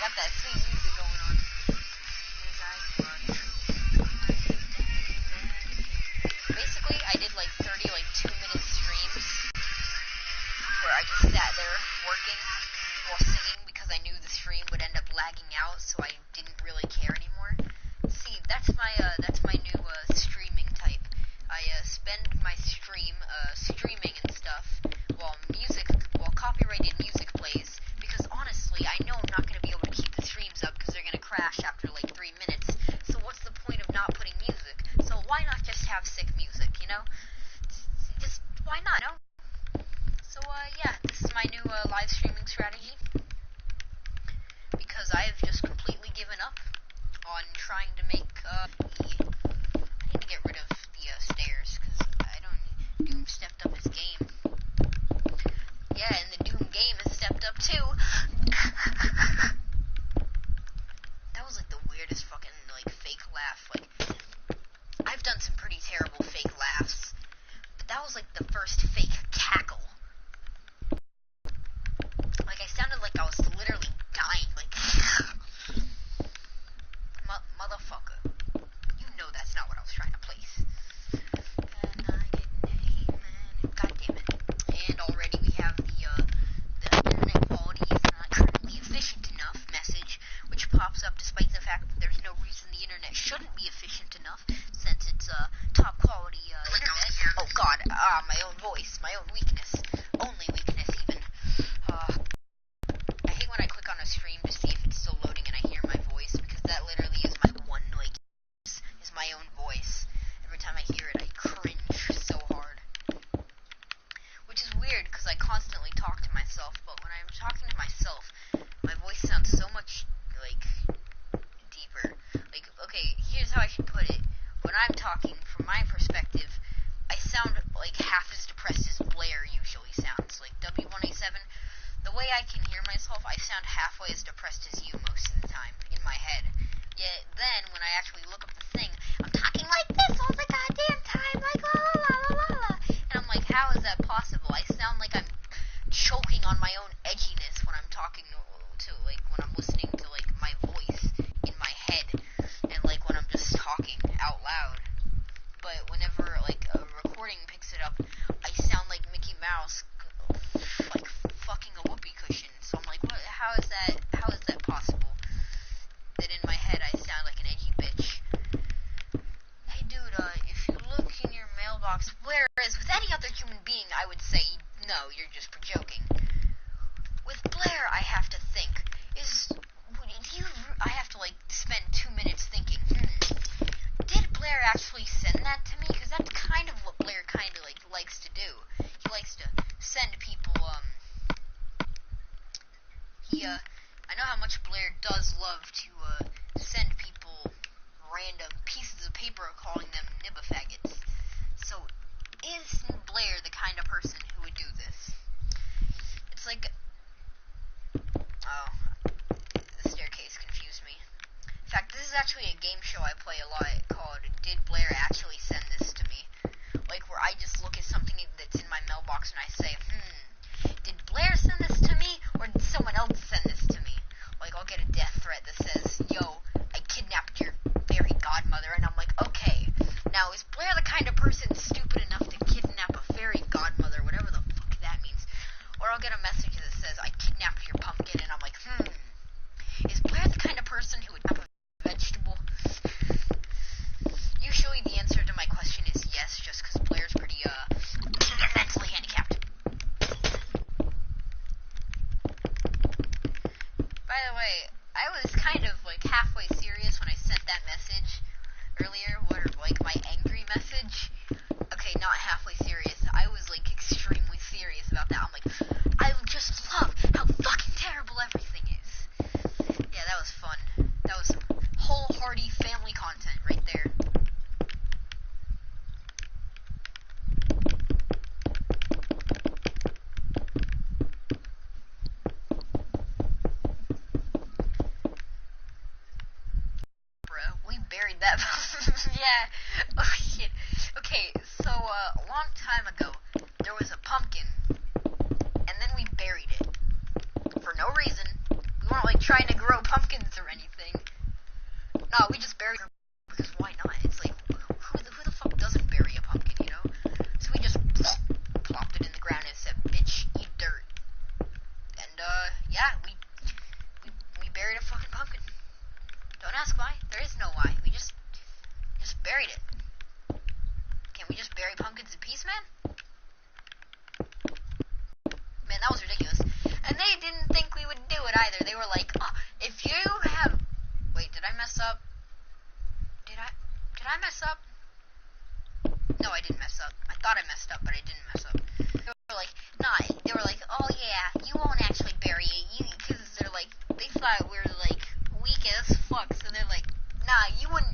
got that sweet music going on. Basically, I did like 30 2-minute streams where I just sat there working while singing because I knew the stream would end up lagging out, so I didn't really care anymore. See, that's my new streaming type. I spend my stream streaming and stuff while copyrighted music plays, because honestly, I know I'm not going to be able to keep the streams up because they're going to crash after like 3 minutes. So what's the point of not putting music? So why not just have sick music, you know? Just why not? No? So yeah, this is my new live streaming strategy, because I have just completely given up on trying to make I need to get rid of the stairs, because Doom stepped up his game. Yeah, and the Doom game has stepped up too. That was like the weirdest fucking fake laugh. I've done some pretty terrible fake laughs, but that was like the first fake cackle. I sounded like I was literally dying, motherfucker. You know that's not what I was trying to place. And I didn't aim, and god damn it. And already we have the internet quality is not currently efficient enough message, which pops up despite the fact that there's no reason the internet shouldn't be efficient enough, since it's top quality internet. Oh god, my own voice, my own weakness. Only weakness, even. I hate when I click on a stream to see if it's still loading and I hear my voice, because that literally is my one, is my own voice. Every time I hear it, I cringe so hard. Which is weird, because I constantly talk to myself, but when I'm talking to myself, my voice sounds so much, deeper. Okay, here's how I should put it. When I'm talking, from my perspective, I sound half as depressed as Blair usually sounds. W187, the way I can hear myself, I sound halfway as depressed as you most of the time, in my head. Yet then, when I actually look up the thing, I'm talking like this all the goddamn time, la la la la la la. And I'm like, how is that possible? I sound like I'm choking on my own edginess when I'm talking to when I'm listening to, my voice in my head, and, when I'm just talking out loud. But whenever, a recording picks it up, I sound like Mickey Mouse, fucking a whoopee cushion. So I'm like, what? How is that possible? That in my head I sound like an edgy bitch. Hey dude, if you look in your mailbox, whereas with any other human being I would say, no, you're just joking. With Blair, I have to think, I have to spend 2 minutes thinking, did Blair actually send that to me? Because that's kind of what Blair kind of likes to do. He likes to send people, I know how much Blair does love to send people random pieces of paper calling them nibba-faggots. So, is Blair the kind of person who would do this? It's oh, the staircase confused me. In fact, this is actually a game show I play a lot called Did Blair Actually Send This to Me? Where I just look at something that's in my mailbox and I say, did Blair send this to me, or did someone else send this to me? I'll get a death threat that says, yo, I kidnapped your fairy godmother, and I'm like, okay, now is Blair the kind of person stupid enough to kidnap a fairy godmother, whatever the fuck that means? Or I'll get a message that says, I kidnapped your pumpkin, and I'm like, is Blair the kind of person who would kidnap a vegetable? Usually the answer to my question is yes, just because Blair's pretty, mentally handicapped. By the way, I was kind of, halfway serious when I sent that message earlier, my angry message. Okay, not halfway serious. I was, extremely serious about that. I'm like, I just love how fucking terrible everything is. Yeah, that was fun. That was some wholehearted family content right there. Buried that. Yeah. Oh shit. Okay, so a long time ago, there was a pumpkin, and then we buried it. For no reason. We weren't, like, trying to grow pumpkins or anything. No, we just buried her because why not? It's like, who the fuck doesn't bury a pumpkin, you know? So we just plopped it in the ground and said, bitch, eat dirt. And, yeah, we buried a fucking pumpkin. Don't ask why. There is no why. We just buried it. Can't we just bury pumpkins in peace, man? Man, that was ridiculous. And they didn't think we would do it either. They were like, oh, if you have... Wait, did I mess up? Did I mess up? No, I didn't mess up. I thought I messed up, but I didn't mess up. They were like, nah, they were like, oh yeah, you won't actually bury it, because they're like, they thought we were like, weak as fuck, so they're like, nah, you wouldn't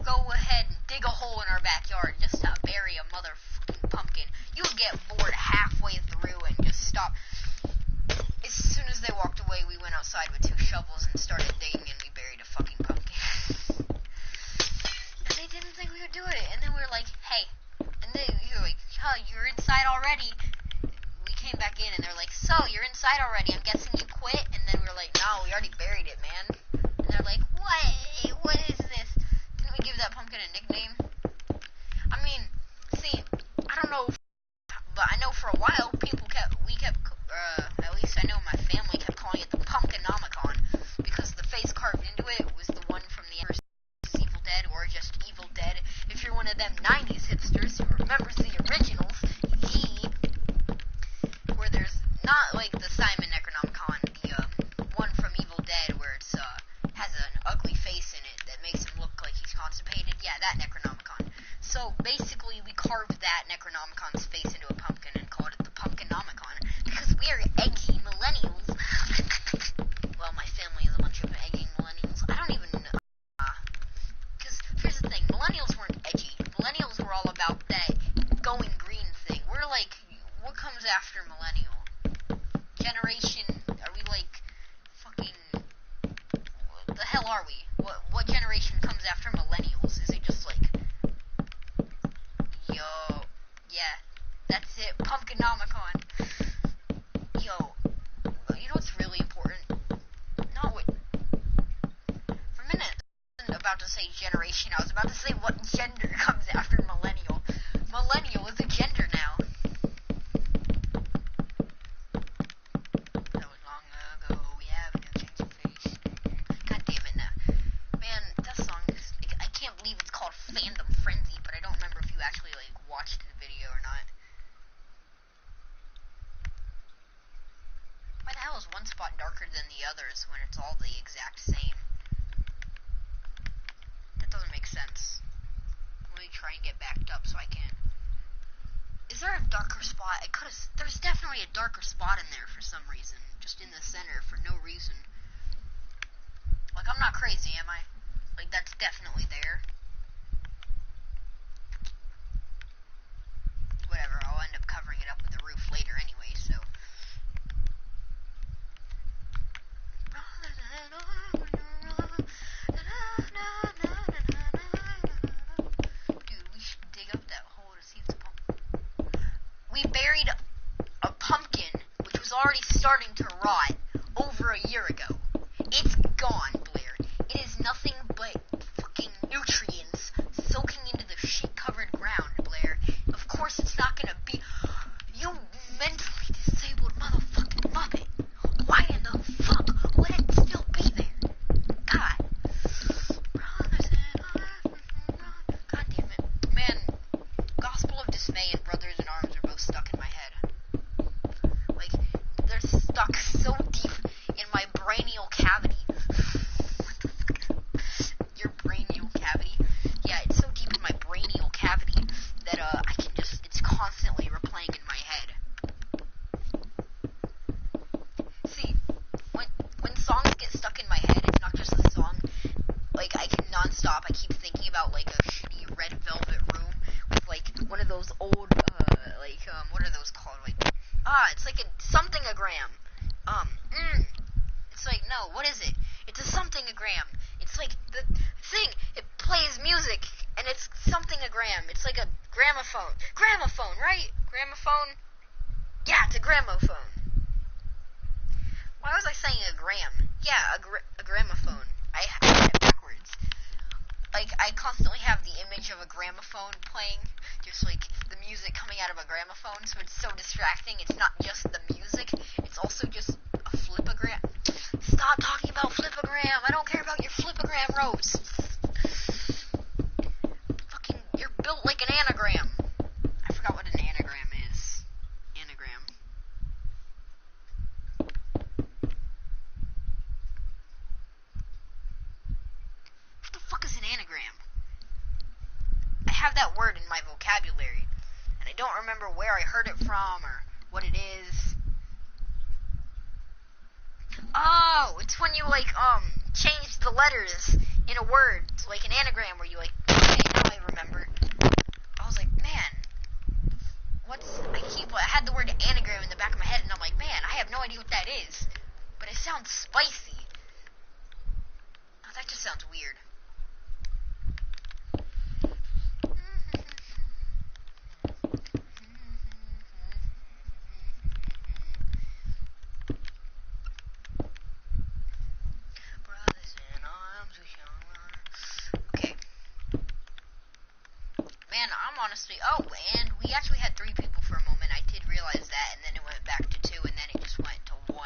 go ahead and dig a hole in our backyard just to bury a motherfucking pumpkin. You would get bored halfway through and just stop. As soon as they walked away, we went outside with 2 shovels and started digging, and we buried a fucking pumpkin. And they didn't think we would do it, and then we were like, hey, and they were like, oh, you're inside already. We came back in, and they're like, so, you're inside already, I'm guessing you quit? And then we were like, no, we already buried it, man. And they're like, what is this? Didn't we give that pumpkin a nickname? I mean, see, I don't know, but I know for a while, at least I know my family kept calling it the Pumpkinomicon, because the face carved into it was the one from the first Evil Dead, or just Evil Dead. If you're one of them 90s hipsters who remembers the originals, where there's not like the Simon Necronomicon, the one from Evil Dead where it's has an ugly face in it that makes him look like he's constipated. Yeah, that Necronomicon. So basically, we carved that Necronomicon's face into a pumpkin and called it the Pumpkinomicon because we're edgy millennials. Well, my family is a bunch of edgy millennials. I don't even know. Because here's the thing, millennials weren't edgy. Millennials were all about that going green thing. We're like, what comes after millennial? Generation, are we like fucking, what the hell are we? What generation comes after millennials? Is it just like, yo, yeah, that's it, Pumpkinomicon. Yo, you know what's really important? Not what, for a minute, I wasn't about to say generation, I was about to say what gender comes after millennial. Millennial is a gender now. That was long ago, we have a new change of face. God damn it now. Man, that song is, I can't believe it's called Fandom Frenzy, but I don't remember if you actually, like, watched the video or not. Why the hell is one spot darker than the others when it's all the exact same? That doesn't make sense. Let me try and get backed up so I can. Is there a darker spot? There's definitely a darker spot in there for some reason. Just in the center for no reason. Like, I'm not crazy, am I? Like, that's definitely there. Whatever, I'll end up covering it up with the roof later anyway, so. Dude, we should dig up that hole to see if the pumpkin. We buried a pumpkin, which was already starting to rot, over a year ago. It's gone, Blair. It is nothing but fucking nutrients soaking into the shit-covered ground, Blair. Of course it's not gonna be... You mentally disabled motherfucking muppet. Why in the fuck would it still be there? God. God damn it. Man, Gospel of Dismay and Brothers in Arms are both stuck in my head. Like, they're stuck so deep in my brainial cavity. What the fuck? Your brainial cavity? Yeah, it's so deep in my brainial cavity that, I can just, it's constantly replaying in my head. See, when songs get stuck in my head, it's not just the song. Like, I can non-stop, I keep thinking about, like, a shitty red velvet room with, like, one of those old, what are those called? Like, it's like a something-a-gram. It's like, no, what is it? It's a something-a-gram. It's like the thing, it plays music, and it's something-a-gram. It's like a gramophone. Gramophone, right? Gramophone? Yeah, it's a gramophone. Why was I saying a gram. Yeah, a gramophone. I had it backwards. Like, I constantly have the image of a gramophone playing, just like the music coming out of a gramophone, so it's so distracting. It's not just the music, it's also just a flipogram. Stop talking about flipogram! I don't care about your flipogram, Rose! Fucking, you're built like an anagram. I forgot what an anagram is. Anagram. What the fuck is an anagram? I have that word in my vocabulary, and I don't remember where I heard it from or what it is. Oh, it's when you, like, change the letters in a word, like an anagram where you, like, okay, now I remember. I was like, man, I had the word anagram in the back of my head, and I'm like, man, I have no idea what that is, but it sounds spicy. Oh, that just sounds weird. Honestly, oh, and we actually had 3 people for a moment. I did realize that, and then it went back to 2, and then it just went to 1.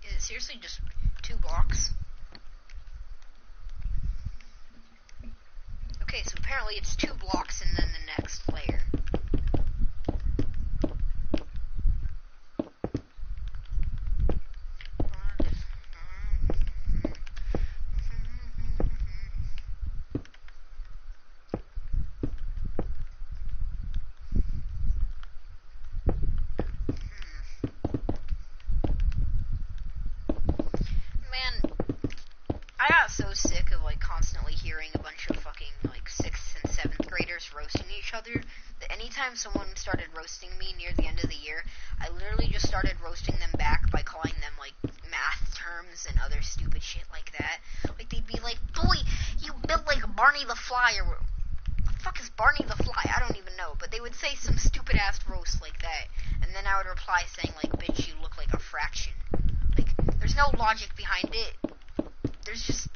Is it seriously just 2 blocks? Okay, so apparently it's 2 blocks and then the next layer. Man, I got so sick of, like, constantly hearing a bunch of fucking, like, 6th and 7th graders roasting each other, that anytime someone started roasting me near the end of the year, I literally just started roasting them back by calling them, like, math terms and other stupid shit like that. Like, they'd be like, boy, you built like Barney the Fly, or what the fuck is Barney the Fly? I don't even know, but they would say some stupid-ass roast like that, and then I would reply saying, like, bitch, you look like a fraction. Like, there's no logic behind it. There's just,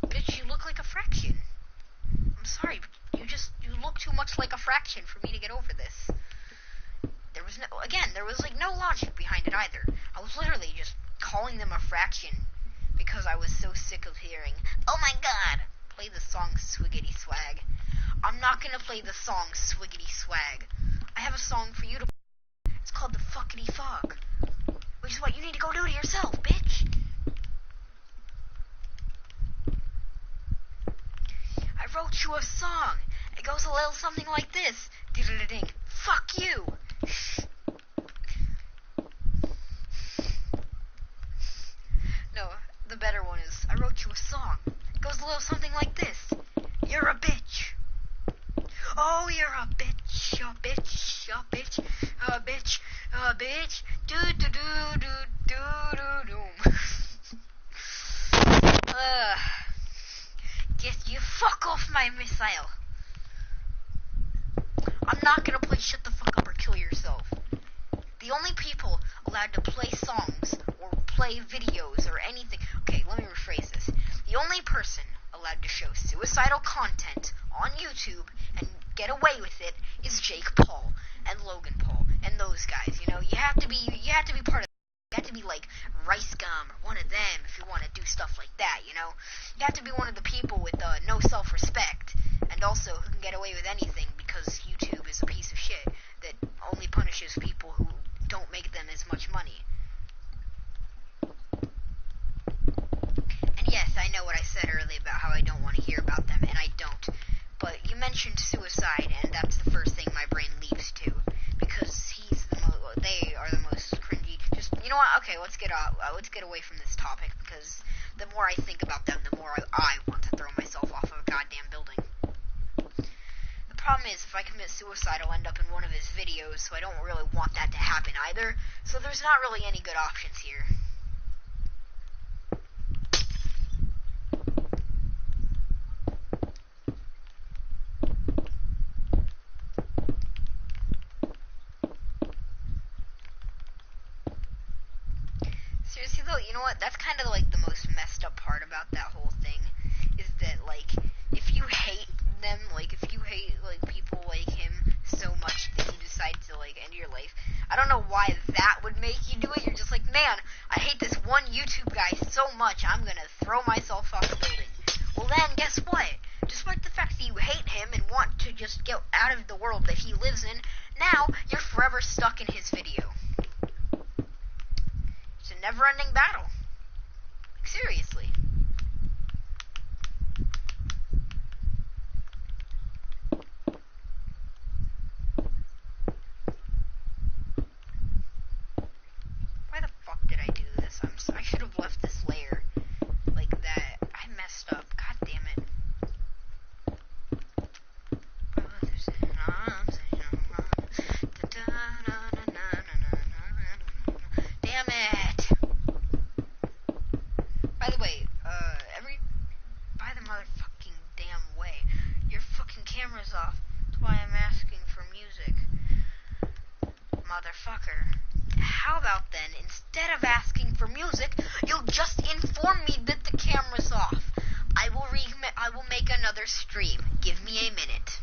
bitch, you look like a fraction. I'm sorry, but you look too much like a fraction for me to get over this. There was like no logic behind it either. I was literally just calling them a fraction because I was so sick of hearing, oh my god, play the song Swiggity Swag. I'm not gonna play the song Swiggity Swag. I have a song for you to play. It's called the Fuckity Fog. Which is what you need to go do to yourself, bitch. I wrote you a song. It goes a little something like this. Diddle-ding. Fuck you. No, the better one is, I wrote you a song. It goes a little something like this. You're a bitch. Oh, you're a bitch. A bitch. A bitch. A bitch. A bitch. Do-do-do-do-do-do-doom. Get you fuck off my missile. I'm not gonna play Shut the Fuck Up or Kill Yourself. The only people allowed to play songs or play videos or anything. Okay, let me rephrase this. The only person allowed to show suicidal content on YouTube and get away with it is Jake Paul and Logan Paul and those guys. You know, you have to be part of. You have to be like Rice Gum or one of them if you want to do stuff like that, you know? You have to be one of the people with no self-respect and also who can get away with anything because YouTube is a piece of shit that only punishes people who don't make them as much money. And yes, I know what I said earlier about how I don't want to hear about them, and I don't. But you mentioned suicide, and that's the first thing my brain leaps to because they are the most cringy. Just, you know what? Okay, let's get away from this topic because the more I think about them, the more I want to throw myself off of a goddamn building. The problem is, if I commit suicide, I'll end up in one of his videos, so I don't really want that to happen either. So there's not really any good options here. Seriously though, you know what? That's kind of like the most messed up part about that whole thing, is that like, if you hate them, like if you hate like people like him so much that you decide to like end your life, I don't know why that would make you do it. You're just like, man, I hate this one YouTube guy so much, I'm gonna throw myself off the building. Well then, guess what? Despite the fact that you hate him and want to just get out of the world that he lives in, now you're forever stuck in his video. It's a never-ending battle. Like, seriously. Why the fuck did I do this? I should have left this layer like that. I messed up. God damn it. Damn it. By the way, by the motherfucking damn way, your fucking camera's off. That's why I'm asking for music. Motherfucker. How about then, instead of asking for music, you'll just inform me that the camera's off. I will make another stream. Give me a minute.